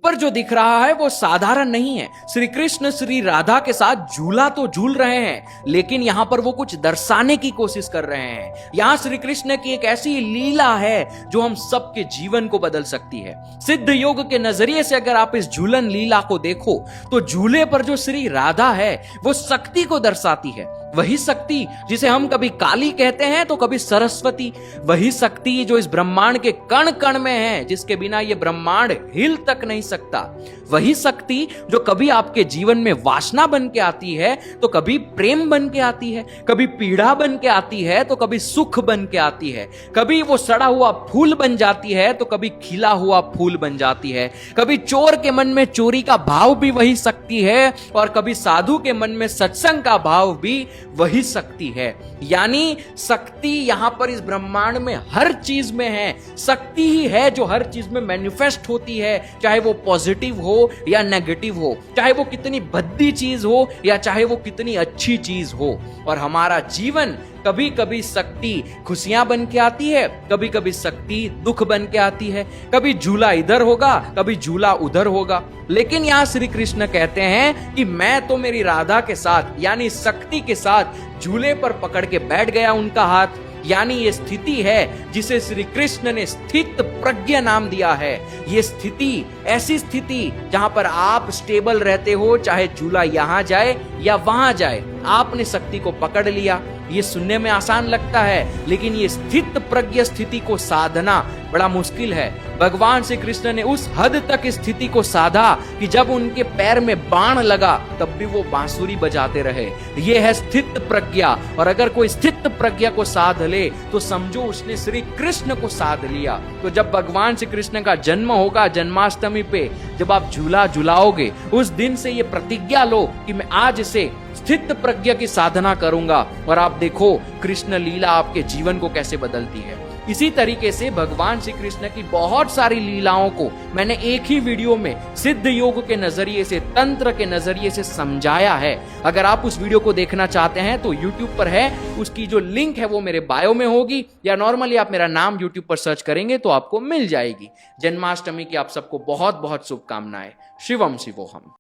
पर जो दिख रहा है वो साधारण नहीं है। श्री कृष्ण श्री राधा के साथ झूला तो झूल रहे हैं, लेकिन यहां पर वो कुछ दर्शाने की कोशिश कर रहे हैं। यहां श्री कृष्ण की एक ऐसी लीला है जो हम सबके जीवन को बदल सकती है। सिद्ध योग के नजरिए से अगर आप इस झूलन लीला को देखो तो झूले पर जो श्री राधा है वो शक्ति को दर्शाती है। वही शक्ति जिसे हम कभी काली कहते हैं तो कभी सरस्वती, वही शक्ति जो इस ब्रह्मांड के कण कण में है, जिसके बिना ये ब्रह्मांड हिल तक नहीं सकता। वही शक्ति जो कभी आपके जीवन में वासना बन के आती है तो कभी प्रेम बन के आती है, कभी पीड़ा बन के आती है तो कभी सुख बन के आती है, कभी वो सड़ा हुआ फूल बन जाती है तो कभी खिला हुआ फूल बन जाती है, कभी चोर के मन में चोरी का भाव भी वही शक्ति है और कभी साधु के मन में सत्संग का भाव भी वही शक्ति है। यानी शक्ति यहां पर इस ब्रह्मांड में हर चीज में है। शक्ति ही है जो हर चीज में मैनिफेस्ट होती है, चाहे वो पॉजिटिव हो या नेगेटिव हो, चाहे वो कितनी भद्दी चीज हो या चाहे वो कितनी अच्छी चीज हो। और हमारा जीवन कभी कभी शक्ति खुशियां बन के आती है, कभी कभी शक्ति दुख बन के आती है, कभी झूला इधर होगा कभी झूला उधर होगा। लेकिन यहां श्री कृष्ण कहते हैं कि मैं तो मेरी राधा के साथ यानी शक्ति के साथ झूले पर पकड़ के बैठ गया उनका हाथ। यानी ये स्थिति है जिसे श्री कृष्ण ने स्थित प्रज्ञा नाम दिया है। ये स्थिति ऐसी स्थिति जहां पर आप स्टेबल रहते हो, चाहे झूला यहां जाए या वहां जाए, आपने शक्ति को पकड़ लिया। ये सुनने में आसान लगता है, लेकिन ये स्थित प्रज्ञ स्थिति को साधना बड़ा मुश्किल है। भगवान श्री कृष्ण ने उस हद तक स्थिति को साधा कि जब उनके पैर में बाण लगा तब भी वो बांसुरी बजाते रहे। ये है स्थित प्रज्ञा। और अगर कोई स्थित प्रज्ञा को साध ले तो समझो उसने श्री कृष्ण को साध लिया। तो जब भगवान श्री कृष्ण का जन्म होगा जन्माष्टमी पे, जब आप झूला झुलाओगे, उस दिन से ये प्रतिज्ञा लो कि मैं आज से स्थित प्रज्ञा की साधना करूंगा। और आप देखो कृष्ण लीला आपके जीवन को कैसे बदलती है। इसी तरीके से भगवान श्री कृष्ण की बहुत सारी लीलाओं को मैंने एक ही वीडियो में सिद्ध योग के नजरिए से, तंत्र के नजरिए से समझाया है। अगर आप उस वीडियो को देखना चाहते हैं तो YouTube पर है, उसकी जो लिंक है वो मेरे बायो में होगी, या नॉर्मली आप मेरा नाम YouTube पर सर्च करेंगे तो आपको मिल जाएगी। जन्माष्टमी की आप सबको बहुत बहुत शुभकामनाएं। शिवम शिवोहम।